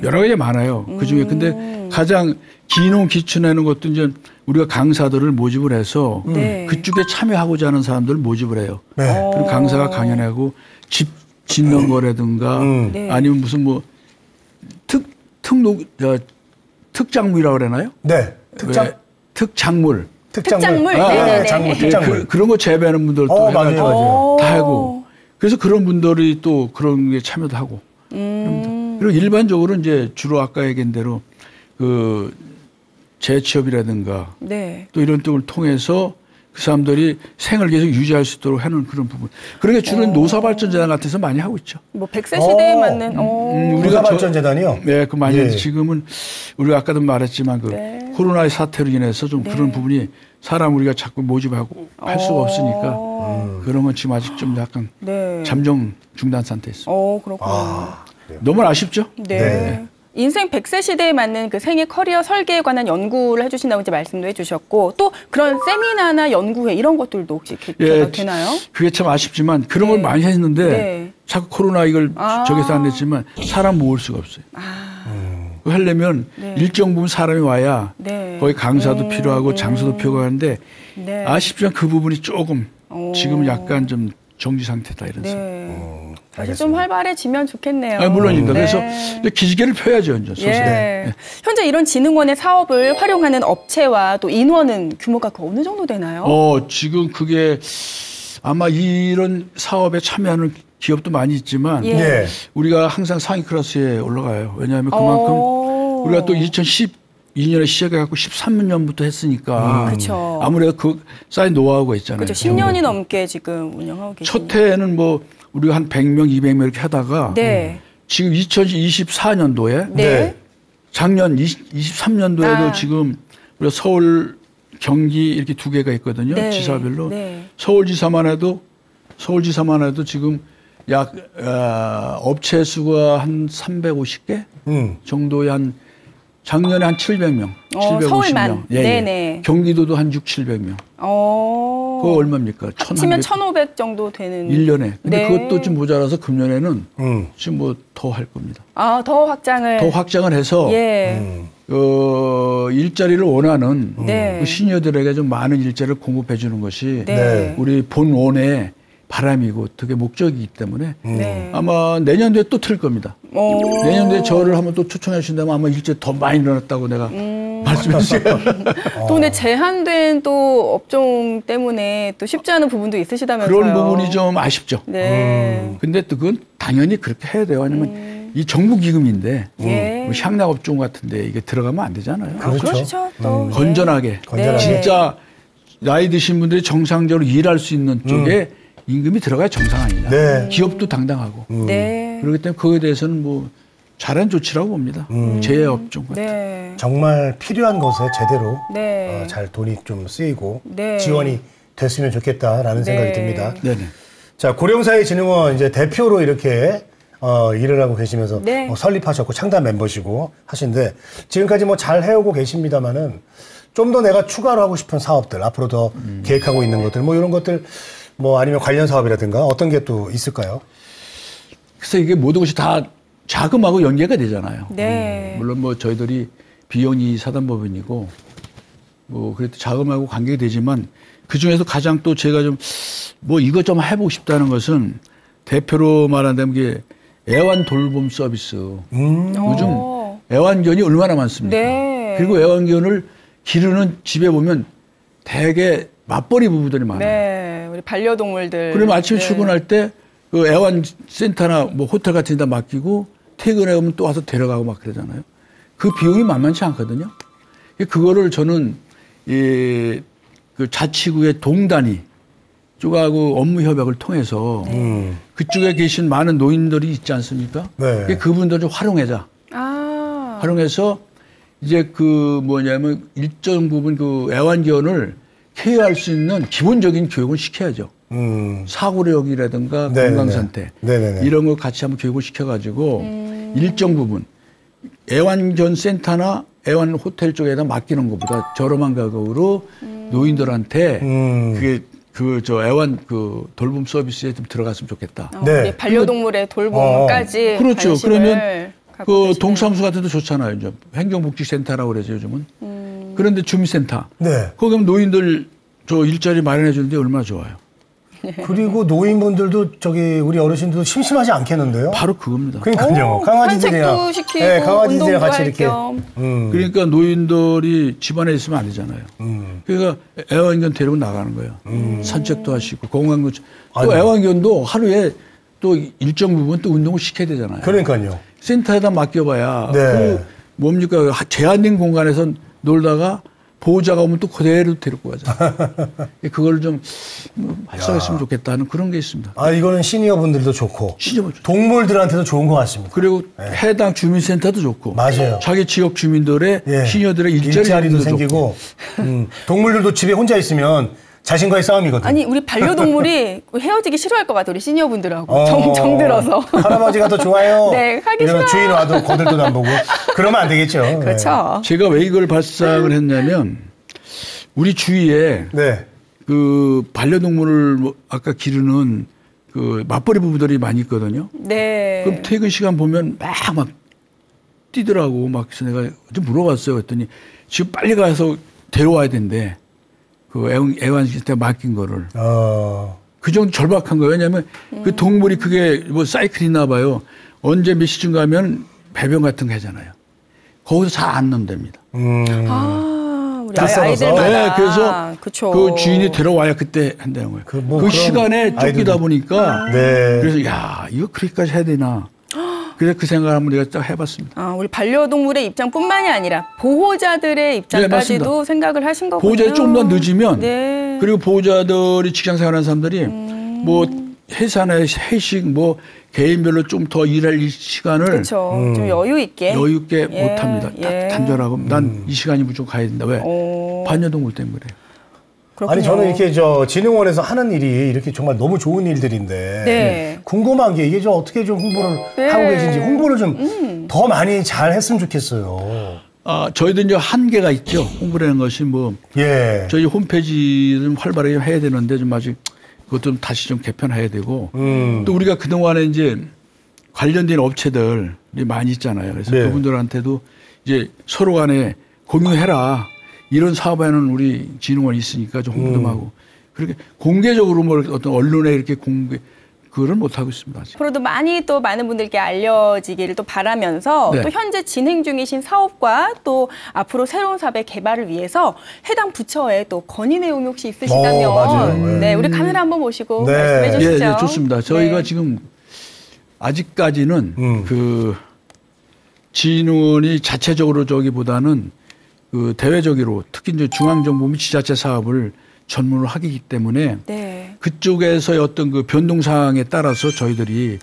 여러 가지 많아요. 그중에 근데 가장 기농 기촌하는 것도 이제 우리가 강사들을 모집을 해서 그쪽에 참여하고자 하는 사람들을 모집을 해요. 그리고 강사가 강연하고 집 짓는 거라든가 아니면 무슨 뭐 특작물이라고 그러나요? 네. 특작물. 특작물. 특작물. 그런 거 재배하는 분들도 맞아요. 다 하고. 그래서 그런 분들이 또 그런 게 참여도 하고. 그리고 일반적으로 이제 주로 아까 얘기한 대로 그 재취업이라든가 또 이런 쪽을 통해서 그 사람들이 생을 계속 유지할 수 있도록 하는 그런 부분. 그러니까 주로 노사발전재단 같아서 많이 하고 있죠. 뭐 100세 시대에 맞는. 노사발전재단이요? 네, 그 많이 지금은 우리가 아까도 말했지만 그 코로나의 사태로 인해서 좀 그런 부분이 사람 우리가 자꾸 모집하고 할 수가 없으니까 그런 건 지금 아직 좀 약간 잠정 중단 상태에 있습니다. 그렇군요. 너무 아쉽죠? 네. 인생 100세 시대에 맞는 그 생애 커리어 설계에 관한 연구를 해주신다고 이제 말씀도 해주셨고 또 그런 세미나나 연구회 이런 것들도 혹시 기회가 되나요? 그게 참 아쉽지만 그런 걸 많이 했는데 자꾸 코로나 이걸 저기서 안 했지만 사람 모을 수가 없어요. 하려면 일정 부분 사람이 와야 거기 강사도 필요하고 장소도 필요한데 아쉽지만 그 부분이 조금 지금 약간 좀 정지 상태다 이런 생각. 다시 좀 활발해지면 좋겠네요. 물론입니다. 그래서 기지개를 펴야죠. 현재 이런 진흥원의 사업을 활용하는 업체와 또 인원은 규모가 어느 정도 되나요? 지금 그게 아마 이런 사업에 참여하는 기업도 많이 있지만 우리가 항상 상위 클래스에 올라가요. 왜냐하면 그만큼 우리가 또 2012년에 시작해갖고 13년부터 했으니까 아무래도 그 쌓인 노하우가 있잖아요. 그렇죠. 10년이 넘게 지금 운영하고 계시죠. 첫 해에는 뭐 우리가 한 100명, 200명 이렇게 하다가 지금 2024년도에 작년 23년도에도 지금 우리가 서울, 경기 이렇게 두 개가 있거든요. 지사별로. 서울지사만 해도 지금 약 업체 수가 한 350개 정도의 한 작년에 한 700명, 750명. 서울만. 네네. 경기도도 한 600~700명. 그거 얼마입니까? 합치면 1,500 정도 되는. 1년에. 근데 그것도 좀 모자라서 금년에는 지금 뭐 더 할 겁니다. 더 확장을. 더 확장을 해서 일자리를 원하는 그 시니어들에게 좀 많은 일자리를 공급해 주는 것이 우리 본원의 바람이고 되게 목적이기 때문에 아마 내년도에 또 틀 겁니다. 내년도에 저를 한번 또 초청해 주신다면 아마 일제 더 많이 늘어났다고 내가 말씀해 주세요. 또 근데 제한된 또 업종 때문에 또 쉽지 않은 부분도 있으시다면서요. 그런 부분이 좀 아쉽죠. 근데 또 그건 당연히 그렇게 해야 돼요. 왜냐면 이 정부 기금인데 향락 업종 같은데 이게 들어가면 안 되잖아요. 그렇죠. 또 건전하게 진짜 나이 드신 분들이 정상적으로 일할 수 있는 쪽에 임금이 들어가야 정상 아니냐. 기업도 당당하고. 그렇기 때문에 그거에 대해서는 뭐 잘한 조치라고 봅니다. 제약업종 같은. 정말 필요한 것에 제대로 잘 돈이 좀 쓰이고 지원이 됐으면 좋겠다라는 생각이 듭니다. 자, 고령사회진흥원 이제 대표로 이렇게 일을 하고 계시면서 네. 설립하셨고 창단 멤버시고 하신데 지금까지 뭐 잘 해오고 계십니다만은 좀 더 내가 추가로 하고 싶은 사업들 앞으로 더 계획하고 있는 것들 뭐 이런 것들 뭐 아니면 관련 사업이라든가 어떤 게 또 있을까요? 그래서 이게 모든 것이 다 자금하고 연계가 되잖아요. 네. 물론 뭐 저희들이 비영리 사단법인이고 뭐 그래도 자금하고 관계가 되지만 그 중에서 가장 또 제가 좀 뭐 이것 좀 해보고 싶다는 것은 대표로 말한다면 이게 애완 돌봄 서비스. 요즘 애완견이 얼마나 많습니까? 네. 그리고 애완견을 기르는 집에 보면 대개 맞벌이 부부들이 많아요. 네. 우리 반려동물들. 그러면 아침에 출근할 때 그 애완센터나 뭐 호텔 같은 데 맡기고 퇴근해 오면 또 와서 데려가고 막 그러잖아요. 그 비용이 만만치 않거든요. 그거를 저는 그 자치구의 동단위 쪽하고 업무 협약을 통해서 그쪽에 계신 많은 노인들이 있지 않습니까? 네. 그분들을 좀 활용하자. 활용해서 이제 그 뭐냐면 일정 부분 그 애완견을 케어할 수 있는 기본적인 교육을 시켜야죠. 사고력이라든가 건강상태 이런 걸 같이 한번 교육을 시켜가지고 일정 부분 애완견 센터나 애완 호텔 쪽에다 맡기는 것보다 저렴한 가격으로 노인들한테 그게 저 애완 그 돌봄 서비스에 좀 들어갔으면 좋겠다. 네. 반려동물의 돌봄까지. 그렇죠. 그러면 그 동사무소 같은 데 좋잖아요. 이제 행정복지센터라고 그러죠 요즘은. 그런데 주민센터. 네. 거기 가면 노인들 저 일자리 마련해 주는데 얼마나 좋아요. 그리고 노인분들도 저기 우리 어르신들도 심심하지 않겠는데요? 바로 그겁니다. 그러니까요. 강아지들이랑 산책도 시키고 네, 강아지들이랑 운동도 같이 할 이렇게. 겸. 그러니까 노인들이 집안에 있으면 안 되잖아요. 그러니까 애완견 데리고 나가는 거예요. 산책도 하시고 공항도 또 애완견도 하루에 또 일정 부분 또 운동을 시켜야 되잖아요. 그러니까요. 센터에다 맡겨봐야 네. 그 뭡니까 제한된 공간에서 놀다가 보호자가 오면 또 그대로 데리고 가잖아요. 그걸 좀 활성화했으면 좋겠다는 그런 게 있습니다. 이거는 시니어분들도 좋고 동물들한테도 좋은 것 같습니다. 그리고 해당 주민센터도 좋고 맞아요. 자기 지역 주민들의 시니어들의 일자리도 생기고 동물들도 집에 혼자 있으면 자신과의 싸움이거든요. 아니 우리 반려동물이 헤어지기 싫어할 것 같아요. 우리 시니어분들하고 정들어서. 할아버지가 더 좋아요. 네, 하기 싫어요. 주인 와도 거들도 안 보고 그러면 안 되겠죠. 그렇죠. 제가 왜 이걸 발상을 했냐면 우리 주위에 그 반려동물을 아까 기르는 그 맞벌이 부부들이 많이 있거든요. 네. 그럼 퇴근 시간 보면 막 뛰더라고. 막 그래서 내가 좀 물어봤어요. 그랬더니 지금 빨리 가서 데려와야 된대. 그 애완센터에 맡긴 거를. 그 정도 절박한 거예요. 왜냐하면 그 동물이 그게 뭐 사이클이나 봐요. 언제 몇 시쯤 가면 배변 같은 거 하잖아요. 거기서 잘 안 넣는답니다. 우리 아이들마다. 네, 그래서 그쵸. 그 주인이 데려와야 그때 한다는 거예요. 그 시간에 쫓기다 보니까 그래서 야 이거 그렇게까지 해야 되나. 그래서 그 생각을 한번 내가 딱 해봤습니다. 우리 반려동물의 입장뿐만이 아니라 보호자들의 입장까지도 생각을 하신 거군요. 보호자들이 좀 더 늦으면 그리고 보호자들이 직장생활하는 사람들이 뭐 회사나 회식 뭐 개인별로 좀 더 일할 시간을 그렇죠. 좀 여유 있게 못합니다. 딱 단절하고 난 이 시간이 무조건 가야 된다. 왜? 반려동물 때문에 그래요. 그렇군요. 아니 저는 이렇게 진흥원에서 하는 일이 이렇게 정말 너무 좋은 일들인데 궁금한 게 이게 좀 어떻게 좀 홍보를 하고 계신지 홍보를 좀 더 많이 잘 했으면 좋겠어요. 저희도 이제 한계가 있죠. 홍보라는 것이 뭐 저희 홈페이지를 좀 활발하게 해야 되는데 좀 아직 그것도 좀 다시 좀 개편해야 되고 또 우리가 그동안에 이제 관련된 업체들이 많이 있잖아요. 그래서 그분들한테도 이제 서로 간에 공유해라. 이런 사업에는 우리 진흥원이 있으니까 좀 홍보 좀 하고 그렇게 공개적으로 뭐 어떤 언론에 이렇게 그걸 못 하고 있습니다. 아직. 앞으로도 또 많은 분들께 알려지기를 또 바라면서 또 현재 진행 중이신 사업과 또 앞으로 새로운 사업의 개발을 위해서 해당 부처에 또 건의 내용이 혹시 있으시다면 우리 카메라 한번 모시고 말씀해 주시죠. 네, 좋습니다. 저희가 지금 아직까지는 그 진흥원이 자체적으로 저기보다는 그 대외적으로 특히 이제 중앙정부 및 지자체 사업을 전문으로 하기 때문에 그쪽에서의 어떤 그 변동 사항에 따라서 저희들이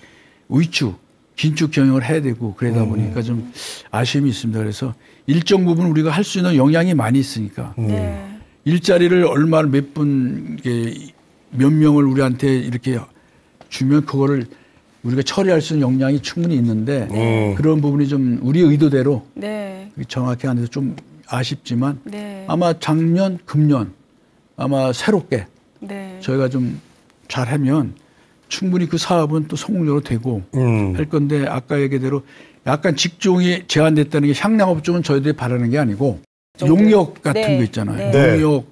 위축, 긴축 경영을 해야 되고 그러다 보니까 좀 아쉬움이 있습니다. 그래서 일정 부분 우리가 할 수 있는 영향이 많이 있으니까 일자리를 얼마를 몇 명을 우리한테 이렇게 주면 그거를 우리가 처리할 수 있는 역량이 충분히 있는데 그런 부분이 좀 우리 의도대로 네. 정확히 안 돼서 좀 아쉽지만 네. 아마 작년, 금년 아마 새롭게 네. 저희가 좀 잘하면 충분히 그 사업은 또 성공적으로 되고 할 건데 아까 얘기대로 약간 직종이 제한됐다는 게 향락업종은 저희들이 바라는 게 아니고 용역 같은 네. 거 있잖아요. 네. 용역,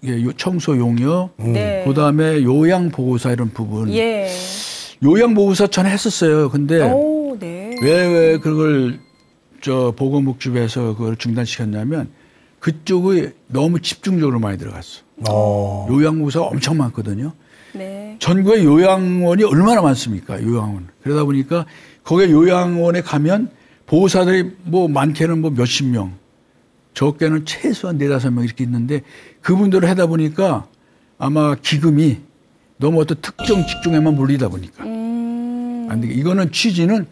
예, 청소 용역, 네. 그다음에 요양보호사 이런 부분. 예. 요양보호사 전 했었어요. 근데 오, 네. 왜 그걸 보건복지부에서 그걸 중단시켰냐면 그쪽이 너무 집중적으로 많이 들어갔어. 요양보호사가 엄청 많거든요. 네. 전국에 요양원이 얼마나 많습니까? 요양원. 그러다 보니까 거기에 요양원에 가면 보호사들이 뭐 많게는 뭐 몇십 명, 적게는 최소한 4-5명 이렇게 있는데 그분들을 하다 보니까 아마 기금이 너무 어떤 특정 직종에만 몰리다 보니까 안 되게 이거는 취지는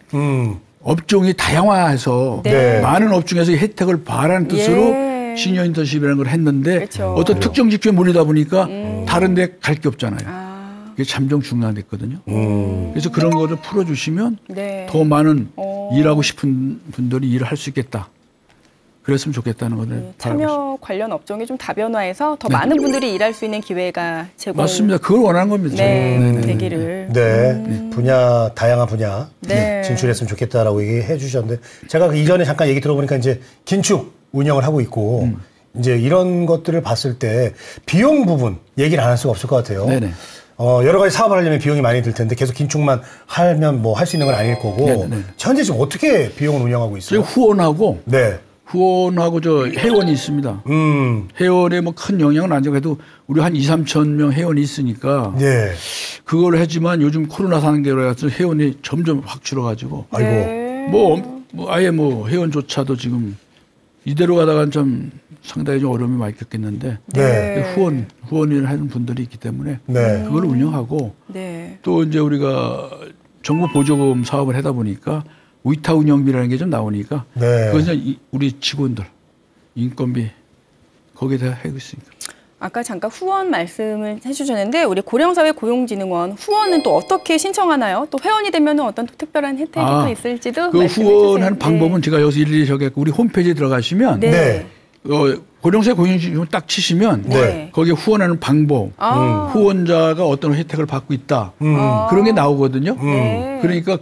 업종이 다양화해서 네. 많은 업종에서 혜택을 바라는 뜻으로 예. 시니어 인턴십이라는 걸 했는데 그렇죠. 어떤 특정 직종에 몰리다 보니까 다른 데 갈 게 없잖아요. 그게 잠정 중단됐거든요. 그래서 그런 거를 풀어주시면 네. 더 많은 일하고 싶은 분들이 일을 할 수 있겠다. 그랬으면 좋겠다는 거를 참여 관련 업종이 좀 다변화해서 더 네. 많은 분들이 일할 수 있는 기회가 제공. 맞습니다. 그걸 원하는 겁니다. 네, 되기를. 네, 분야 다양한 분야 네. 진출했으면 좋겠다라고 얘기해 주셨는데 제가 그 이전에 잠깐 얘기 들어보니까 이제 긴축 운영을 하고 있고 이제 이런 것들을 봤을 때 비용 부분 얘기를 안 할 수가 없을 것 같아요. 네네. 여러 가지 사업을 하려면 비용이 많이 들 텐데 계속 긴축만 하면 뭐 할 수 있는 건 아닐 거고 네네. 현재 지금 어떻게 비용을 운영하고 있어요? 저희 후원하고 네. 저 회원이 있습니다. 회원에 뭐 큰 영향은 안 줘도 그래도 우리 한 2-3천 명 회원이 있으니까 네. 그걸 하지만 요즘 코로나 상태로 해서 회원이 점점 확 줄어가지고 아이고. 네. 뭐 아예 뭐 회원조차도 지금 이대로 가다가 좀 상당히 좀 어려움이 많이 겪겠는데 네. 후원을 하는 분들이 있기 때문에 네. 그걸 운영하고 네. 또 이제 우리가 정부 보조금 사업을 하다 보니까 위탁 운영비라는 게 좀 나오니까 네. 그것은 우리 직원들 인건비 거기에다 하고 있으니까. 아까 잠깐 후원 말씀을 해주셨는데 우리 고령사회고용진흥원 후원은 또 어떻게 신청하나요? 또 회원이 되면 어떤 또 특별한 혜택이 또 있을지도 그 말씀해 후원하는 주세요. 방법은 제가 여기서 일일이 적겠고 우리 홈페이지에 들어가시면 네. 네. 고령사회고용진흥원 딱 치시면 네. 거기에 후원하는 방법, 후원자가 어떤 혜택을 받고 있다 그런 게 나오거든요. 네. 그러니까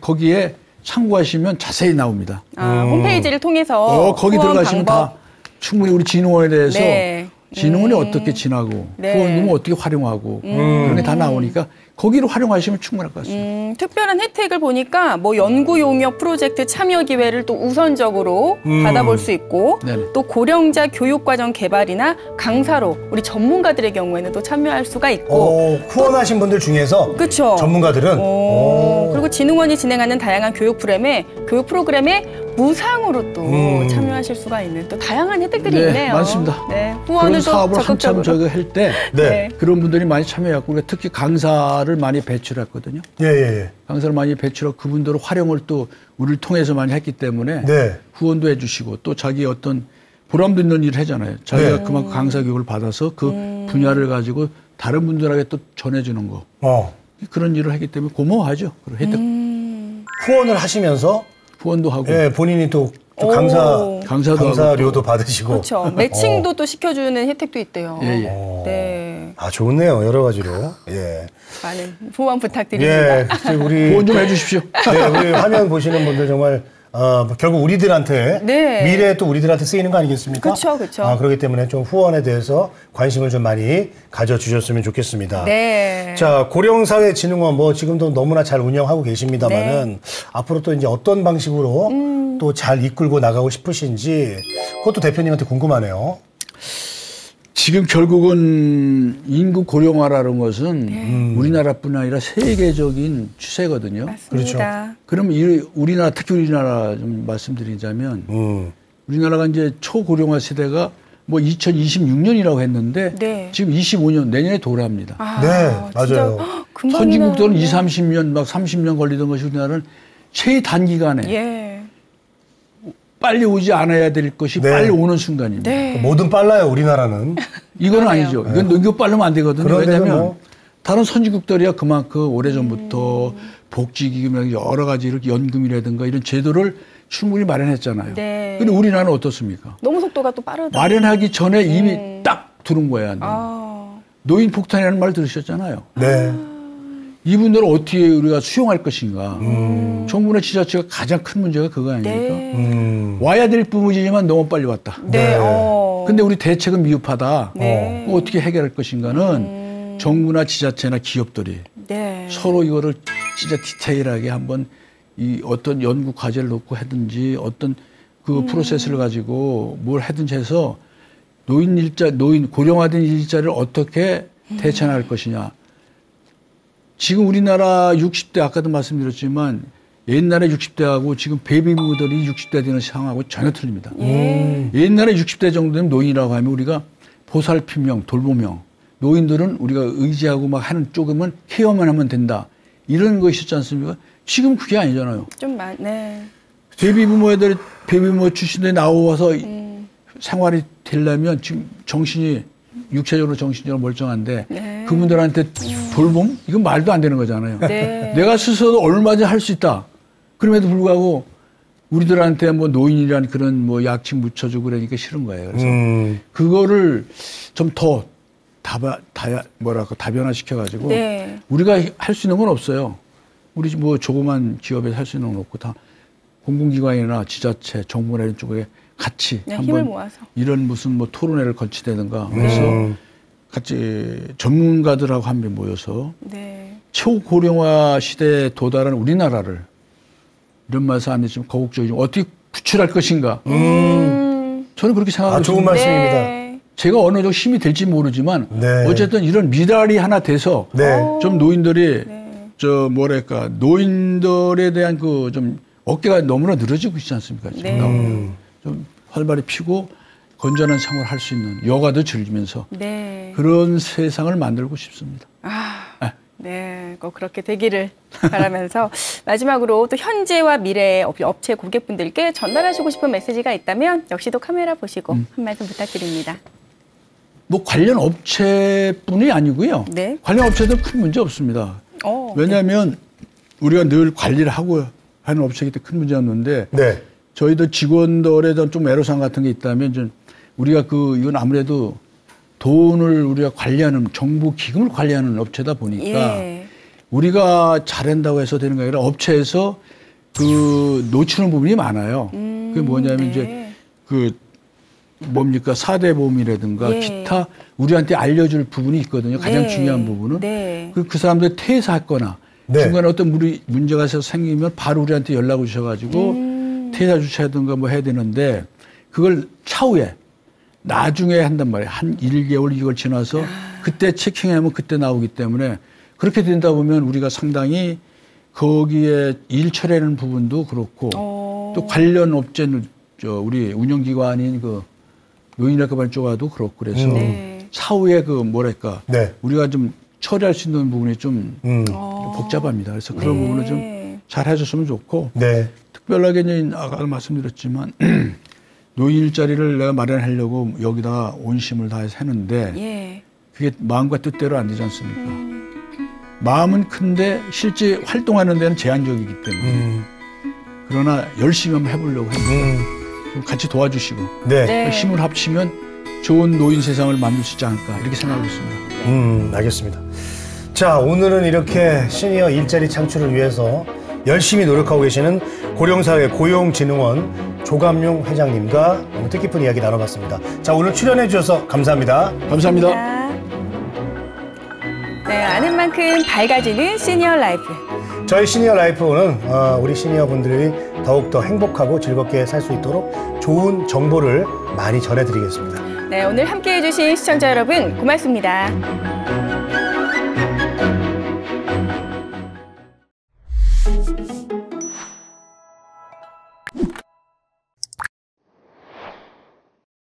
거기에 참고하시면 자세히 나옵니다. 홈페이지를 통해서 거기 후원 들어가시면 방법. 다 충분히 우리 진흥원에 대해서 네. 진흥원이 어떻게 지나고 네. 후원금을 어떻게 활용하고 그런 게 다 나오니까 거기로 활용하시면 충분할 것 같습니다. 특별한 혜택을 보니까 뭐 연구 용역 프로젝트 참여 기회를 또 우선적으로 받아볼 수 있고 네네. 또 고령자 교육과정 개발이나 강사로 우리 전문가들의 경우에는 또 참여할 수가 있고 후원하신 분들 중에서 그렇죠. 전문가들은 그리고 진흥원이 진행하는 다양한 교육 프로그램에 무상으로 또 참여하실 수가 있는 또 다양한 혜택들이 네, 있네요. 많습니다. 네, 그런 후원을 또 사업을 한참 적극적으로. 저희가 할 때 네. 그런 분들이 많이 참여했고 우리가 특히 강사를 많이 배출을 했거든요. 예. 강사를 많이 배출하고 그분들을 활용을 또 우리를 통해서 많이 했기 때문에 네. 후원도 해주시고 또 자기 어떤 보람도 있는 일을 하잖아요. 자기가 네. 그만큼 강사 교육을 받아서 그 분야를 가지고 다른 분들에게 또 전해주는 거 그런 일을 하기 때문에 고마워하죠. 그리고 혜택 후원을 하시면서 후원도 하고 예, 본인이 또 강사료도 받으시고 그렇죠. 매칭도 또 시켜주는 혜택도 있대요. 예. 네. 좋네요. 여러 가지로. 예. 많은 후원 부탁드립니다. 예. 우리 후원 좀 해주십시오. 네, 우리 화면 보시는 분들 정말 결국 우리들한테 네. 미래에 또 우리들한테 쓰이는 거 아니겠습니까? 그렇죠. 그렇기 때문에 좀 후원에 대해서 관심을 좀 많이 가져주셨으면 좋겠습니다. 네. 자, 고령사회진흥원 뭐 지금도 너무나 잘 운영하고 계십니다만은 앞으로 또 이제 어떤 방식으로 또 잘 이끌고 나가고 싶으신지 그것도 대표님한테 궁금하네요. 지금 결국은 인구 고령화라는 것은 우리나라뿐 아니라 세계적인 추세거든요. 맞습니다. 그럼 우리나라 특히 우리나라 좀 말씀드리자면 우리나라가 이제 초고령화 세대가 뭐 2026년이라고 했는데 네. 지금 25년 내년에 도래합니다. 네, 맞아요. 선진국들은 30년 막 30년 걸리던 것이 우리나라는 최단기간에 예. 빨리 오지 않아야 될 것이 네. 빨리 오는 순간입니다. 네. 뭐든 빨라요, 우리나라는. 이건 그러네요. 아니죠. 이건 넘겨 빨르면 안 되거든요. 그런데는 왜냐하면 뭐. 다른 선진국들이야 그만큼 오래전부터 복지기금이라든지 여러 가지 이렇게 연금이라든가 이런 제도를 충분히 마련했잖아요. 네. 근데 우리나라는 어떻습니까? 너무 속도가 또 빠르다. 마련하기 전에 이미 딱 들은 거야. 노인 폭탄이라는 말 들으셨잖아요. 네. 이분들을 어떻게 우리가 수용할 것인가. 정부나 지자체가 가장 큰 문제가 그거 아닙니까? 네. 와야 될 부분이지만 너무 빨리 왔다. 네. 근데 우리 대책은 미흡하다. 네. 어떻게 해결할 것인가는 정부나 지자체나 기업들이 네. 서로 이거를 진짜 디테일하게 한번 이 어떤 연구 과제를 놓고 하든지 어떤 그 프로세스를 가지고 뭘 하든지 해서 노인 고령화된 일자리를 어떻게 대체할 것이냐. 지금 우리나라 60대 아까도 말씀드렸지만 옛날에 60대하고 지금 베이비부모들이 60대 되는 상황하고 전혀 틀립니다. 옛날에 60대 정도 되면 노인이라고 하면 우리가 보살핌형, 돌봄형. 노인들은 우리가 의지하고 막 하는 쪽이면 케어만 하면 된다. 이런 거 있었지 않습니까? 지금 그게 아니잖아요. 네. 베이비부모 출신들이 나와서 생활이 되려면 지금 정신이 육체적으로 정신적으로 멀쩡한데 네. 그분들한테 돌봄? 이건 말도 안 되는 거잖아요. 네. 내가 스스로도 얼마든지 할 수 있다. 그럼에도 불구하고 우리들한테 뭐 노인이란 그런 뭐 약침 묻혀주고 그러니까 싫은 거예요. 그래서 그거를 좀 더 다변화시켜가지고 네. 우리가 할 수 있는 건 없어요. 우리 뭐 조그만 기업에서 할 수 있는 건 없고 다 공공기관이나 지자체, 정부나 이런 쪽에 같이 네, 한번 힘을 모아서. 이런 무슨 뭐 토론회를 거치다든가 그래서 같이 전문가들하고 한번 모여서 네. 초고령화 시대에 도달한 우리나라를 이런 말씀 안 했지만 거국적으로 어떻게 구출할 것인가. 저는 그렇게 생각하고 좋은 있습니다. 말씀입니다. 네. 제가 어느 정도 힘이 될지 모르지만 네. 어쨌든 이런 미랄이 하나 돼서 네. 좀 노인들이 네. 저 뭐랄까 노인들에 대한 그 좀 어깨가 너무나 늘어지고 있지 않습니까? 지금 네. 좀 활발히 피고 건전한 생활을 할 수 있는 여가도 즐기면서 네. 그런 세상을 만들고 싶습니다. 네, 꼭 그렇게 되기를 바라면서 마지막으로 또 현재와 미래의 업체 고객분들께 전달하시고 싶은 메시지가 있다면 역시도 카메라 보시고 한 말씀 부탁드립니다. 뭐 관련 업체뿐이 아니고요. 네. 관련 업체도 큰 문제 없습니다. 왜냐하면 우리가 늘 관리를 하고 하는 업체이기 때문에 큰 문제 없는데 네. 저희도 직원들에 대한 좀 애로사항 같은 게 있다면 좀 우리가 이건 아무래도 돈을 우리가 관리하는 정부 기금을 관리하는 업체다 보니까 예. 우리가 잘한다고 해서 되는 게 아니라 업체에서 놓치는 부분이 많아요. 그게 뭐냐면 네. 이제 뭡니까 4대 보험이라든가 예. 기타 우리한테 알려줄 부분이 있거든요. 가장 네. 중요한 부분은 네. 그 사람들 퇴사했거나 네. 중간에 어떤 문제가 생기면 바로 우리한테 연락을 주셔가지고 퇴사 주차하든가 뭐 해야 되는데 그걸 차후에 나중에 한단 말이에요. 한 1개월, 2개월 지나서 그때 체킹하면 그때 나오기 때문에 그렇게 된다 보면 우리가 상당히 거기에 일 처리하는 부분도 그렇고 또 관련 업체는 우리 운영기관인 노인학교반 쪽과도 그렇고 그래서 네. 차후에 네. 우리가 좀 처리할 수 있는 부분이 좀 복잡합니다. 그래서 그런 네. 부분을 좀 잘 해줬으면 좋고 네. 특별하게 이제 아까 말씀드렸지만 노인 일자리를 내가 마련하려고 여기다가 온심을 다해서 했는데 예. 그게 마음과 뜻대로 안 되지 않습니까? 마음은 큰데 실제 활동하는 데는 제한적이기 때문에 그러나 열심히 한번 해보려고 했는데 좀 같이 도와주시고 네. 네. 힘을 합치면 좋은 노인 세상을 만들 수 있지 않을까 이렇게 생각하고 있습니다. 알겠습니다. 자, 오늘은 이렇게 시니어 일자리 창출을 위해서 열심히 노력하고 계시는 고령사회 고용진흥원 조감용 회장님과 오늘 뜻깊은 이야기 나눠봤습니다. 자, 오늘 출연해 주셔서 감사합니다. 감사합니다. 네, 아는 만큼 밝아지는 시니어 라이프. 저희 시니어 라이프는 우리 시니어분들이 더욱더 행복하고 즐겁게 살 수 있도록 좋은 정보를 많이 전해드리겠습니다. 네, 오늘 함께해 주신 시청자 여러분 고맙습니다.